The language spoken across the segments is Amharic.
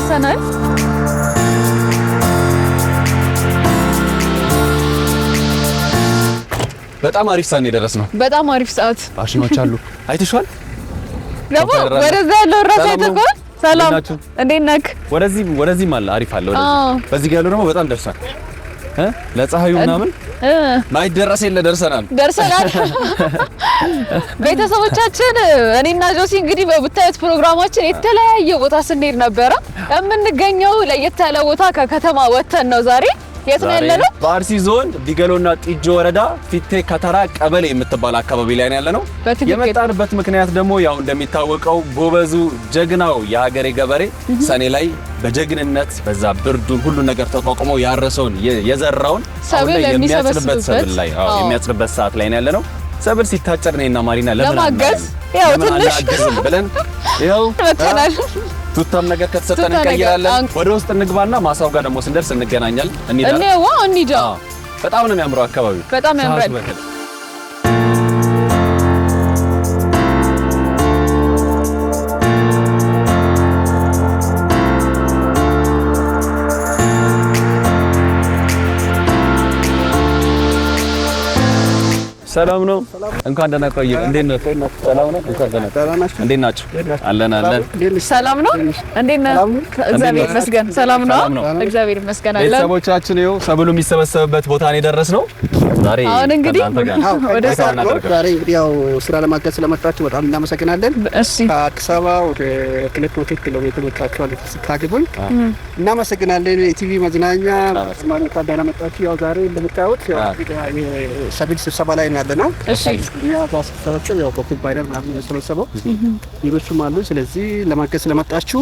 ደርሰናል። በጣም አሪፍ ሰዓት የደረስነው። በጣም አሪፍ ሰዓት። ማሽኖች አሉ አይተሽዋል? ደግሞ ወደዛ ያለው ራስ አይተሽዋል? ሰላም እንዴት ነህ? ወደዚህ ማለት አሪፍ አለ። ወደዚህ በዚህ ጋር ያለው ደግሞ በጣም ደርሷል። ለፀሐዩ ምናምን ማይደረስ የለ ደርሰናል። ቤተሰቦቻችን እኔና ጆሲ እንግዲህ በብታዩት ፕሮግራማችን የተለያየ ቦታ ስንሄድ ነበረ። የምንገኘው ለየት ያለ ቦታ ከከተማ ወተን ነው ዛሬ። የት ነው ያለነው? በአርሲ ዞን ዲገሎና ጢጆ ወረዳ ፊቴ ከተራ ቀበሌ የምትባል አካባቢ ላይ ነው ያለነው። የመጣንበት ምክንያት ደግሞ ያው እንደሚታወቀው ጎበዙ ጀግናው የሀገሬ ገበሬ ሰኔ ላይ በጀግንነት በዛ ብርዱን ሁሉ ነገር ተቋቁሞ ያረሰውን የዘራውን ሰብል የሚያጭድበት ሰዓት ላይ ነው ያለነው። ሰብል ሲታጨድ ነውና ማሪና ለምን ለማገዝ ያው ትንሽ ብለን ያው ወተናል። ቱታም ነገር ከተሰጠን እንቀይራለን። ወደ ውስጥ እንግባና ማሳው ጋር ደግሞ ስንደርስ እንገናኛለን። እንሂዳ። በጣም ነው የሚያምረው አካባቢው። በጣም ያምራል። ሰላም ነው። እንኳን ደህና ቆየ። እንዴት ነው? ሰላም ነው። እንኳን ደህና ቆያችሁ። እንዴት ናችሁ? አለን። ሰላም ነው። እንዴት ነው? እግዚአብሔር ይመስገን። ሰላም ነው። እግዚአብሔር ይመስገን። አለን። ቤተሰቦቻችን ይኸው ሰብሉ የሚሰበሰብበት ቦታ ነው የደረስነው። ዛሬ አሁን እንግዲህ ወደ ዛሬ ያው ስራ ለማገዝ ስለመጣችሁ በጣም እናመሰግናለን። እሺ ከአዲስ አበባ ወደ 200 ኪሎ ሜትር ወጣችኋል። ተስካግቡን እናመሰግናለን። ኢቲቪ መዝናኛ ማን ካዳና መጣችሁ። ያው ዛሬ እንደምታዩት ሰብል ስብሰባ ላይ ነው ያለነው። እሺ ያ ባስፈራቸው ያው ኮፒ ባይደር ምናምን የተሰበሰበው ሌሎችም አሉ። ስለዚህ ለማገዝ ስለመጣችሁ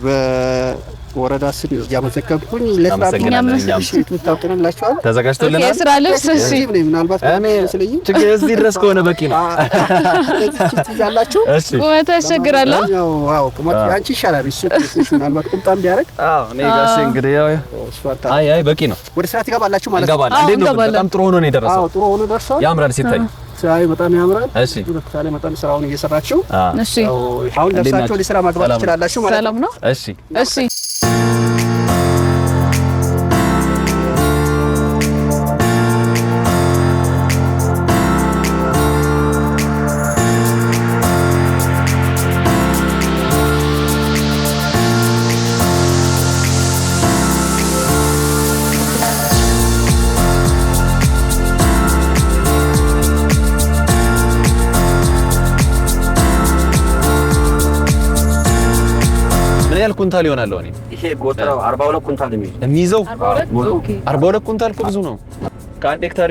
በወረዳ ስር ያመዘገብኩኝ ለስራኛምታውቁናላችኋል። ተዘጋጅቶልናል የስራ ልብስ። እሺ ምናልባት እኔ ችግር እዚህ ድረስ ከሆነ በቂ ነው። ትይዛላችሁ። እሺ ቁመት ያስቸግራል። ያው ቁመት አንቺ ይሻላል። እሱ ምናልባት ቁምጣም ቢያደርግ እኔ ጋር እንግዲህ ያው አይ በቂ ነው። ወደ ስራ ትገባላችሁ ማለት ነው። እንዴት ነው? በጣም ጥሩ ሆኖ ነው የደረሰው። ጥሩ ሆኖ ደርሷል። ያምራል ሲታይ ሳይ በጣም ያምራል። እሺ በተቻለ መጠን ስራውን እየሰራችሁ እሺ አሁን ደርሳችሁ ወደ ስራ ማግባት ትችላላችሁ ማለት ነው። ሰላም ነው። እሺ እሺ ኩንታል ይሆናል። ይሄ ጎተራው 42 ኩንታል የሚይዘው 42 ኩንታል ብዙ ነው። ከአንድ ሄክታር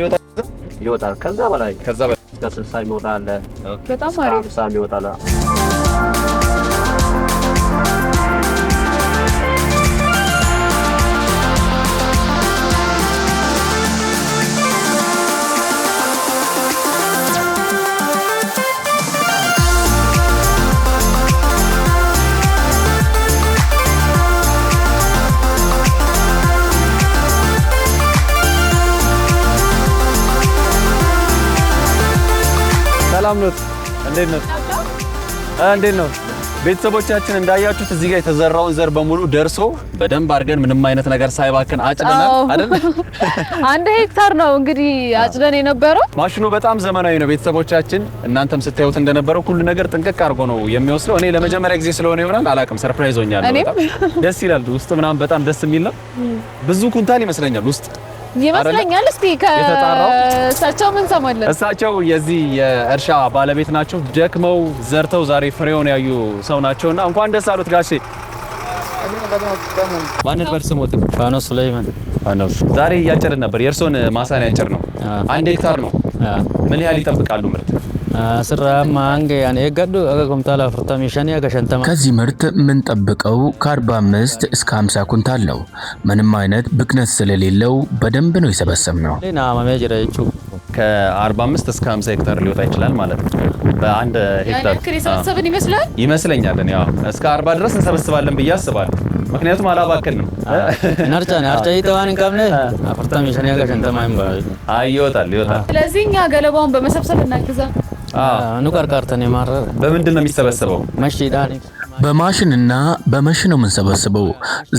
ይወጣል። ከዛ በላይ እስከ 60 ይወጣል። በጣም አሪፍ 50 ይወጣል። ሰላም ነው። እንዴት ነው? ቤተሰቦቻችን እንዳያችሁት እዚህ ጋር የተዘራውን ዘር በሙሉ ደርሶ በደንብ አድርገን ምንም አይነት ነገር ሳይባክን አጭደናል አይደል? 1 ሄክታር ነው እንግዲህ አጭደን የነበረው። ማሽኑ በጣም ዘመናዊ ነው። ቤተሰቦቻችን እናንተም ስታዩት እንደነበረው ሁሉ ነገር ጥንቅቅ አድርጎ ነው የሚወስደው። እኔ ለመጀመሪያ ጊዜ ስለሆነ ይሆናል አላውቅም፣ ሰርፕራይዝ ሆኛለሁ። በጣም ደስ ይላል። ውስጥ ምናምን በጣም ደስ የሚል ነው። ብዙ ኩንታል ይመስለኛል ውስጥ ይመስለኛል። እስቲ ከእሳቸው ምን ሰማለን? እሳቸው የዚህ የእርሻ ባለቤት ናቸው። ደክመው ዘርተው ዛሬ ፍሬውን ያዩ ሰው ናቸውና እንኳን ደስ አሉት ጋሼ። ማንን በርስሞት? ፋኖስ ሱሌማን። ፋኖስ ዛሬ እያጨድን ነበር። የእርሶን ማሳን ያጨር ነው 1 ሄክታር ነው። ምን ያህል ይጠብቃሉ ምርት? ከዚህ ምርት የምንጠብቀው ከ45 እስከ 50 ኩንታል ነው። ምንም አይነት ብክነት ስለሌለው በደንብ ነው የሰበሰብነው። ከ45 እስከ 50 ሄክታር ሊወጣ ይችላል ማለት ነው። በአንድ ሄክታር ሰበሰብን ይመስለኛል። ያው እስከ 40 ድረስ እንሰበስባለን ብዬ አስባለሁ። ምክንያቱም አላባከልንም። ይወጣል። ስለዚህ እኛ ገለባውን በመሰብሰብ እናግዛ። በምንድን ነው የሚሰበሰበው? በማሽንና በመሽ ነው የምንሰበስበው።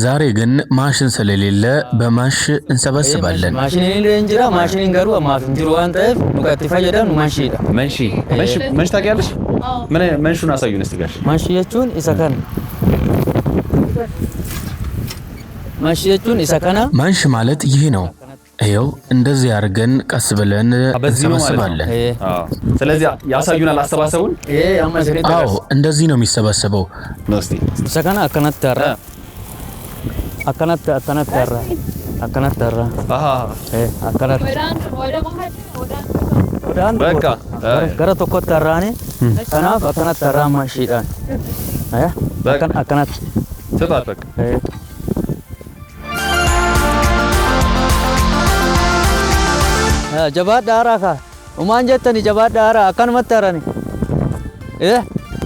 ዛሬ ግን ማሽን ስለሌለ በማሽ እንሰበስባለን። ማሽን እንጀራ ማሽን ጋሩ አማፍ እንጀራ አንተ ዱቀት ፈየዳን መንሽ ታውቂያለሽ? ምን መንሹን አሳዩን እስቲ ጋር። መንሽ የቹን ኢሰከን መንሽ ማለት ይሄ ነው። ይሄው እንደዚህ አድርገን ቀስ ብለን እንሰበስባለን። ስለዚህ ያሳዩናል አስተባሰቡን። አዎ እንደዚህ ነው የሚሰበሰበው። ነውስቲ ሰከና አከናታራ አከናታራ አከናት በቃ ገረ ተቆጣራኔ ከናፍ አከናታራ ማሽዳን አከናት ተጣጣቅ jabaad daaraa ka umaan jettani jabaad daaraa akkan mattaarani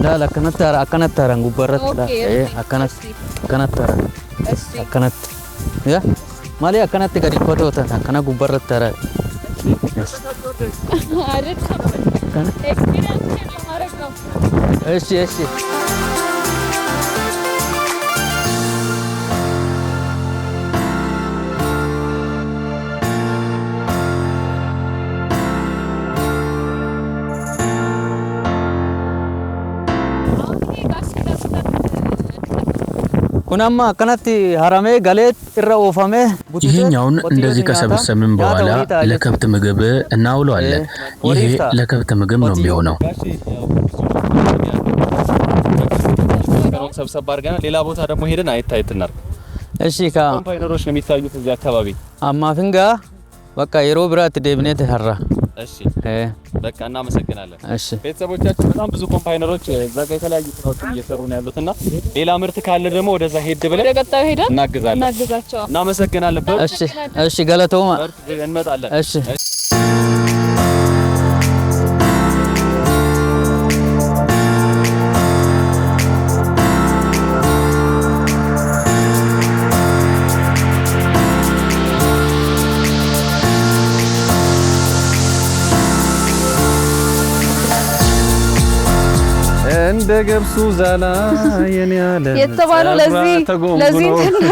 laala akkanat taaran gubbarratti akkanat taaran malee akkanatti gadi qotootan akkana gubbarratti taaran eshi ኩናማ አከናቲ ሐራሜ ገሌት ኢራኦፋሜ ይሄኛውን እንደዚህ ከሰበሰብን በኋላ ለከብት ምግብ እናውለዋለን። ይሄ ለከብት ምግብ ነው የሚሆነው። ሰብሰብ አድርገናል። ሌላ ቦታ ደግሞ ሄደን አይታይትናል። እሺ ኮምፓይነሮች ነው የሚታዩት እዚህ አካባቢ። አማፍንጋ በቃ የሮ ብራት ዴብኔት ሐራ እሺ በቃ እናመሰግናለን። እሺ ቤተሰቦቻችን በጣም ብዙ ኮምፓይነሮች እዛ ጋር የተለያዩ ስራዎችን እየሰሩ ነው ያሉትና ሌላ ምርት ካለ ደግሞ ወደዛ ሄድ ብለን ወደቀጣው ሄደን እናግዛቸው። እናመሰግናለን። እሺ ገለቶማ እንመጣለን። እሺ እንደ ገብሱ ዛላ የኔ ያለ የተባለው ለዚህ እንትና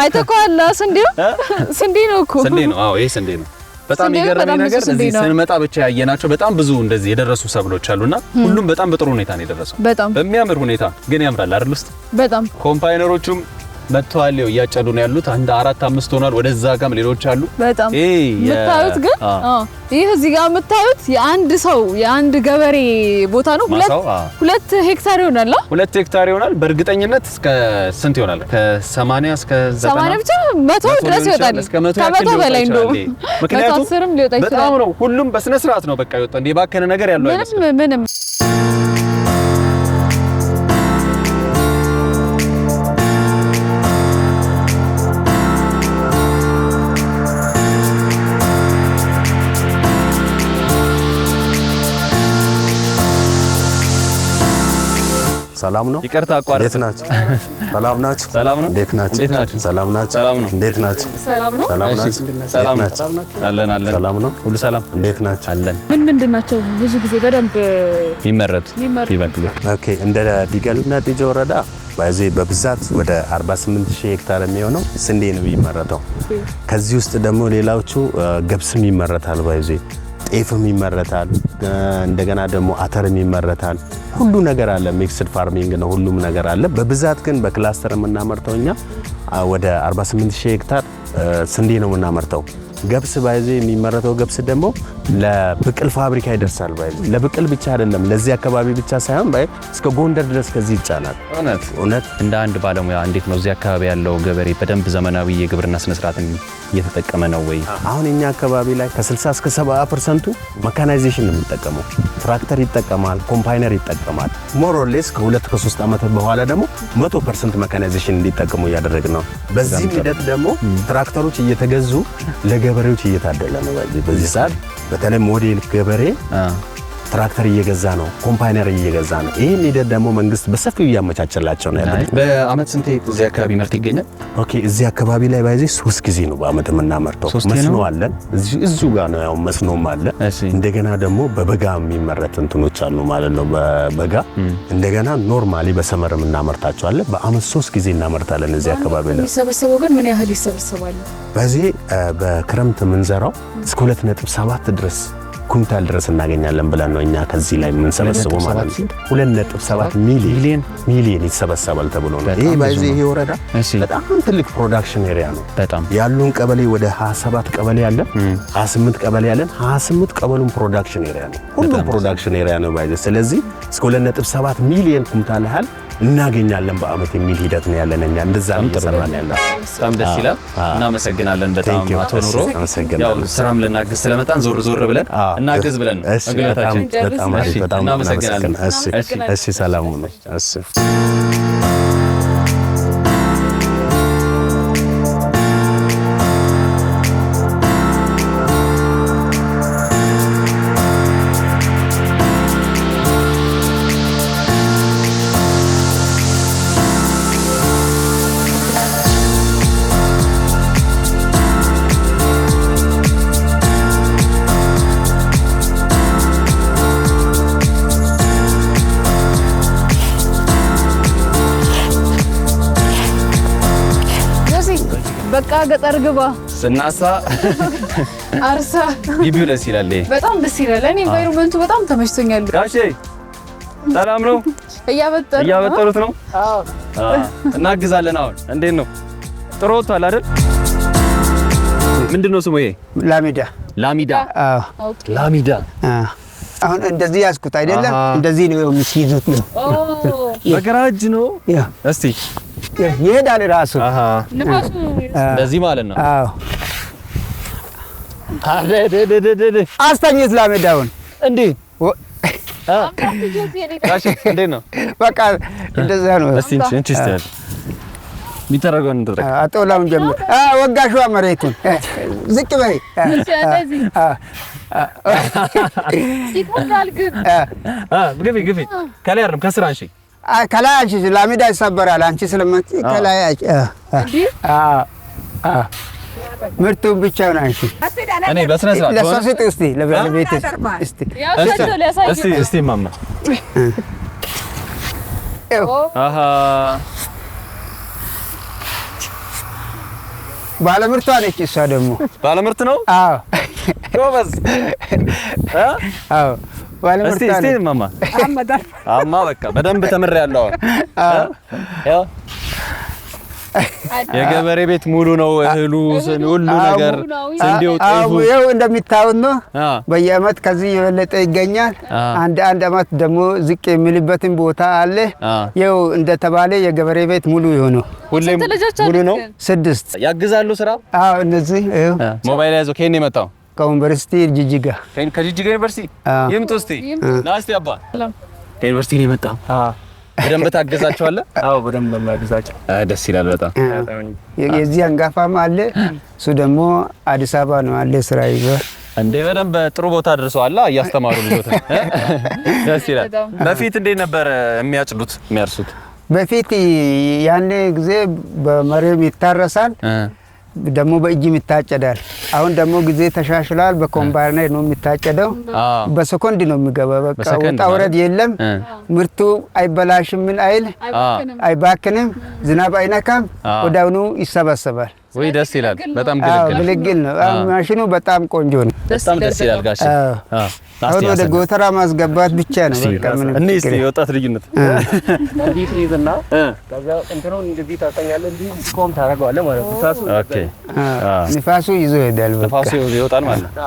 አይተኳላ ስንዴ ነው እኮ ስንዴ ነው። አዎ ይሄ ስንዴ ነው። በጣም የሚገርመኝ ነገር እዚህ ስንመጣ ብቻ ያየናቸው በጣም ብዙ እንደዚህ የደረሱ ሰብሎች አሉና ሁሉም በጣም በጥሩ ሁኔታ ነው የደረሰው። በሚያምር ሁኔታ ግን ያምራል አይደል? ውስጥ በጣም ኮምፓይነሮቹም መጥተዋል። እያጨዱ ነው ያሉት። አንድ 4-5 ሆኗል። ወደዛ ጋም ሌሎች አሉ። በጣም የምታዩት ግን ይሄ እዚህ ጋር የምታዩት የአንድ ገበሬ ቦታ ነው። 2 ሄክታር ይሆናል። 2 ሄክታር ይሆናል። በእርግጠኝነት እስከ ስንት ይሆናል? ከ80 እስከ 90 ብቻ 100 ድረስ ይወጣል። ከ100 በላይ እንደው ምክንያቱም በጣም ነው ሁሉም በስነ ስርዓት ነው በቃ ይወጣ። እንደ ባከነ ነገር ያለው አይመስልም ምንም። ሰላም ነው። ይቅርታ አቋርጥ። እንዴት ናችሁ? ሰላም ናችሁ? ሰላም ነው። እንዴት ናችሁ? ሰላም ናችሁ? እንዴት ናችሁ? ሰላም ናችሁ? ሰላም አለን። ሰላም ነው። ሁሉ ሰላም። እንዴት ናችሁ? አለን። ምንድን ናቸው ብዙ ጊዜ በደንብ ይበቅሉ? ኦኬ እንደ ዲገሉና ዲጆ ወረዳ በብዛት ወደ 48000 ሄክታር የሚሆነው ስንዴ ነው የሚመረተው። ከዚህ ውስጥ ደግሞ ሌላዎቹ ገብስም ይመረታል። ጤፍም ይመረታል። እንደገና ደግሞ አተርም ይመረታል። ሁሉ ነገር አለ። ሚክስድ ፋርሚንግ ነው። ሁሉም ነገር አለ። በብዛት ግን በክላስተር የምናመርተው እኛ ወደ 48000 ሄክታር ስንዴ ነው የምናመርተው። ገብስ የሚመረተው ገብስ ደግሞ ለብቅል ፋብሪካ ይደርሳል። ለብቅል ብቻ አይደለም፣ ለዚህ አካባቢ ብቻ ሳይሆን እስከ ጎንደር ድረስ ከዚህ ይጫናል። እውነት እንደ አንድ ባለሙያ እንዴት ነው እዚህ አካባቢ ያለው ገበሬ በደንብ ዘመናዊ የግብርና ስነ ስርዓትን እየተጠቀመ ነው ወይ? አሁን እኛ አካባቢ ላይ ከ60 እስከ 70% መካናይዜሽን ነው የሚጠቀመው። ትራክተር ይጠቀማል፣ ኮምፓይነር ይጠቀማል። ሞር ኦር ሌስ ከ2 ከ3 ዓመት በኋላ ደግሞ 100% መካናይዜሽን እንዲጠቀሙ እያደረግን ነው። በዚህ ሂደት ደግሞ ትራክተሮች እየተገዙ ለገበሬዎች እየታደለ ነው። በዚህ ሰዓት በተለይ ሞዴል ገበሬ ትራክተር እየገዛ ነው፣ ኮምፓይነር እየገዛ ነው። ይሄን ሂደት ደግሞ መንግስት በሰፊው እያመቻቸላቸው ነው ያለው። በአመት ስንት እዚህ አካባቢ ምርት ይገኛል? ኦኬ እዚህ አካባቢ ላይ ባይዜ 3 ጊዜ ነው በአመት የምናመርተው። መስኖ አለን እዚሁ ጋር ነው ያው መስኖም አለ። እንደገና ደግሞ በበጋ የሚመረት እንትኖች አሉ ማለት ነው። በበጋ እንደገና ኖርማሊ በሰመር የምናመርታቸው አለ። በአመት 3 ጊዜ እናመርታለን እዚህ አካባቢ ላይ። የሚሰበሰበው ግን ምን ያህል ይሰበሰባል? በዚህ በክረምት የምንዘራው እስከ 2.7 ድረስ ኩንታል ድረስ እናገኛለን ብለን ነው እኛ ከዚህ ላይ የምንሰበስበው ማለት ነው። 2.7 ሚሊዮን ይሰበሰባል ተብሎ ነው። ይሄ በዚህ ይሄ ወረዳ በጣም ትልቅ ፕሮዳክሽን ኤሪያ ነው። በጣም ያሉን ቀበሌ ወደ 27 ቀበሌ አለ፣ 28 ቀበሌ አለን። 28 ቀበሉን ፕሮዳክሽን ኤሪያ ነው። ሁሉም ፕሮዳክሽን ኤሪያ ነው ባይዘ። ስለዚህ እስከ 2.7 ሚሊዮን ኩንታል ያህል እናገኛለን በአመት የሚል ሂደት ነው ያለን። እኛ እንደዛ ነው እየሰራን ያለው። በጣም ደስ ይላል። እናመሰግናለን በጣም አቶ ኑሮ። ያው ስራም ልናግዝ ስለመጣን ዞር ብለን እናግዝ ብለን ነው አግላታችን። በጣም እናመሰግናለን። እሺ ሰላም ነው። እሺ በቃ ገጠር ግባ ስናሳ አርሳ ግቢው ደስ ይላል። በጣም ደስ ይላል። እኔ ኢንቫይሮመንቱ በጣም ተመችቶኛል። ጋሼ ሰላም ነው? እያበጠሩት ነው? አዎ እናግዛለን። አሁን እንዴት ነው? ጥሩ ወጥቷል አይደል? ምንድነው ስሙ ይሄ? ላሚዳ። አዎ ላሚዳ። አሁን እንደዚህ ያዝኩት አይደለም፣ እንደዚህ ነው የሚይዙት ነው። በግራ እጅ ነው። እስቲ ይሄዳል ራሱ ንፋሱ እንደዚህ ማለት ነው። አዎ አስተኝት ላሜዳውን እንዴ ጋሼ እንዴት ነው? በቃ እንደዛ ነው። እስቲ እስቲ የሚደረገው እንደረጋ አጦላውን ጀምር። ወጋሽዋ መሬቱን ዝቅ በይ። እንደዚህ ሲቆጣል ግቢ ከላይ አይደለም ከስራ አንቺ ከላይ አንቺ ላሜዳ ይሰበራል። አንቺ ስለማንቺ ከላይ ምርቱ ብቻ ነው። አንቺ እኔ በስነ ስርዓት ለሶስት እስቲ ለቤት እስቲ ማማ ባለምርቷ ነች። እሷ ደግሞ ባለምርት ነው። አዎ ጎበዝ። አዎ ባለምርት እስቲ ማማ አማ በቃ በደንብ ተምሬያለሁ። ያው የገበሬ ቤት ሙሉ ነው። እህሉ ሁሉ ነገር ስንዴው ጤፉ ይኸው እንደሚታወት ነው። በየአመት ከዚህ የበለጠ ይገኛል። አንድ አመት ደግሞ ዝቅ የሚልበትን ቦታ አለ። ይኸው እንደተባለ የገበሬ ቤት ሙሉ ይሆነው ሁሌም ሙሉ ነው። 6 ያግዛሉ ስራ። አዎ እነዚህ ይኸው ሞባይል ያዘው ከኔ የመጣው ከዩኒቨርሲቲ ጅጅጋ ከጅጅጋ ዩኒቨርሲቲ ይምጡ እስቲ ና እስቲ አባ ከዩኒቨርሲቲ ነው የመጣው። በደንብ ታገዛቸዋለህ? አዎ በደንብ ማግዛቸው። ደስ ይላል በጣም። የዚህ አንጋፋም አለ፣ እሱ ደግሞ አዲስ አበባ ነው አለ ስራ ይዟል። እንዴ በደንብ ጥሩ ቦታ ደርሰዋል እያስተማሩ ልጆት። ደስ ይላል። በፊት እንዴት ነበር የሚያጭዱት የሚያርሱት? በፊት ያኔ ጊዜ በመሬም ይታረሳል፣ ደግሞ በእጅም ይታጨዳል። አሁን ደግሞ ጊዜ ተሻሽሏል። በኮምባይነር ነው የሚታጨደው። በሰኮንድ ነው የሚገባው። በቃ ወጣ ወረድ የለም። ምርቱ አይበላሽም፣ ምን አይል አይባክንም፣ ዝናብ አይነካም፣ ወዲያውኑ ይሰበሰባል። ወይ ደስ ይላል በጣም ግልግል ነው። ማሽኑ በጣም ቆንጆ ነው። በጣም ደስ ይላል ጋሽ። አሁን ወደ ጎተራ ማስገባት ብቻ ነው በቃ ምን እኔ እስቲ የወጣት ልጅነት ዲፍሪዝና ከዛ እንትኑን እንደዚህ ታጠኛለህ፣ እንዲህ ቆም ታደርገዋለህ ማለት ነው። ታሱ ኦኬ ንፋሱ ይዞ ይሄዳል። በቃ ንፋሱ ይወጣል ማለት ነው።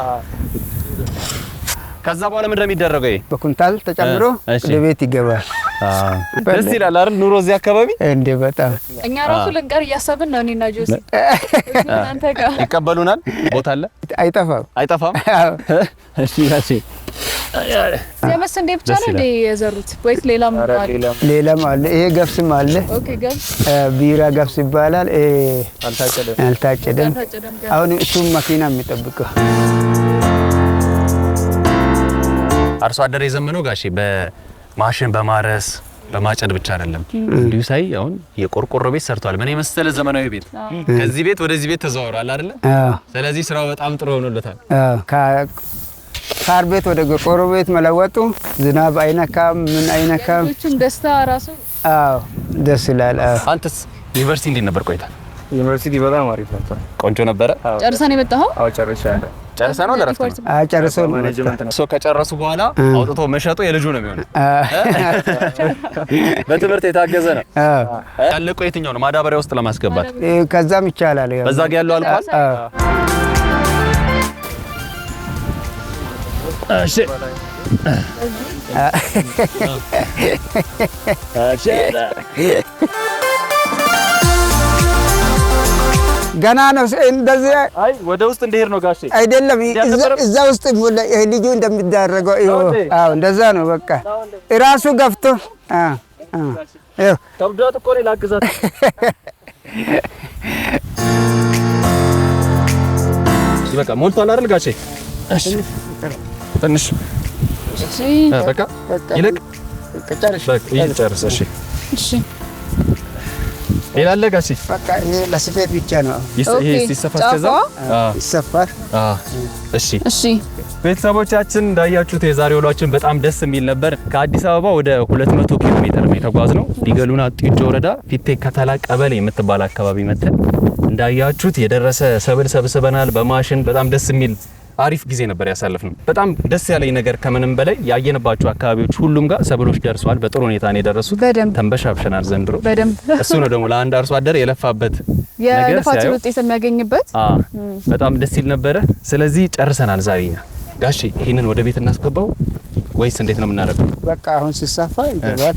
ከዛ በኋላ ምንድን ነው የሚደረገው? በኩንታል ተጨምሮ ወደ ቤት ይገባል። ደስ ይላል አይደል? ኑሮ እዚህ አካባቢ እንዴ በጣም እኛ ራሱ ልንቀር እያሰብን ነው። እኔና ጆሲ እናንተ ጋር ይቀበሉናል። ቦታ አለ አይጠፋም። እሺ እሺ። የመስንዴ ብቻ ነው እንዴ የዘሩት ወይስ ሌላም አለ? ሌላም አለ። ይሄ ገብስም አለ። ኦኬ ገብስ ቢራ ገብስ ይባላል። አልታጨደም። አሁን እሱም መኪና የሚጠብቀው አርሶ አደር የዘመነው ጋሼ በማሽን በማረስ በማጨድ ብቻ አይደለም። እንዲሁ ሳይ አሁን የቆርቆሮ ቤት ሰርቷል። ምን የመሰለ ዘመናዊ ቤት ከዚህ ቤት ወደዚህ ቤት ተዘዋውሯል አይደለ? ስለዚህ ስራው በጣም ጥሩ ሆኖለታል። ሳር ቤት ወደ ቆርቆሮ ቤት መለወጡ ዝናብ አይነካም፣ ምን አይነካም። ልጆቹም ደስታ ራሱ ደስ ይላል። አንተስ ዩኒቨርሲቲ እንዴት ነበር ቆይታ? ዩኒቨርሲቲ በጣም አሪፍ ነበር። ቆንጆ ነበረ። ጨርሰን የመጣኸው? አዎ ጨርሻለሁ። ጨርሰህ ነው ለረፍት ነው? ጨርሶ ማኔጅመንት ነው። ከጨረሱ በኋላ አውጥቶ መሸጡ የልጁ ነው የሚሆነው። በትምህርት የታገዘ ነው። ያለቀው የትኛው ነው? ማዳበሪያ ውስጥ ለማስገባት ከዛም ይቻላል። በዛ ጋር ያለው አልቋል። እሺ ገና ነው እንደዚህ። አይ ወደ ውስጥ እንዲሄድ ነው ጋሼ። አይደለም እዛ ውስጥ ልጁ እንደሚዳረገው አዎ፣ እንደዛ ነው በቃ እራሱ ገፍቶ ከብዷት እኮ ነው ላግዛት። በቃ ሞልቷል አይደል ጋሼ? እሺ ትንሽ በቃ ይልቅ ጨርሽ። በቃ ይጨርስ። እሺ እሺ ሌላ አለ ጋሼ? በቃ ይሄ ለስፌት ብቻ ነው። ይሄ ሲሰፋ ከዛ ይሰፋል። እሺ እሺ። ቤተሰቦቻችን እንዳያችሁት የዛሬ ውሏችን በጣም ደስ የሚል ነበር። ከአዲስ አበባ ወደ 200 ኪሎ ሜትር ነው የተጓዝነው። ዲገሉና ጢጆ ወረዳ ፊቴ ከተላ ቀበሌ የምትባል አካባቢ መተን እንዳያችሁት የደረሰ ሰብል ሰብስበናል በማሽን። በጣም ደስ የሚል አሪፍ ጊዜ ነበር ያሳለፍነው። በጣም ደስ ያለኝ ነገር ከምንም በላይ ያየንባቸው አካባቢዎች ሁሉም ጋር ሰብሎች ደርሰዋል። በጥሩ ሁኔታ ነው የደረሱት። ተንበሻብሸናል ዘንድሮ በደንብ። እሱ ነው ደግሞ ለአንድ አርሶ አደር የለፋበት የልፋት ውጤት የሚያገኝበት። በጣም ደስ ይል ነበረ። ስለዚህ ጨርሰናል ዛሬ። ጋሼ ይሄንን ወደ ቤት እናስገባው ወይስ እንዴት ነው የምናደርገው? በቃ አሁን ሲሰፋ ይገባል።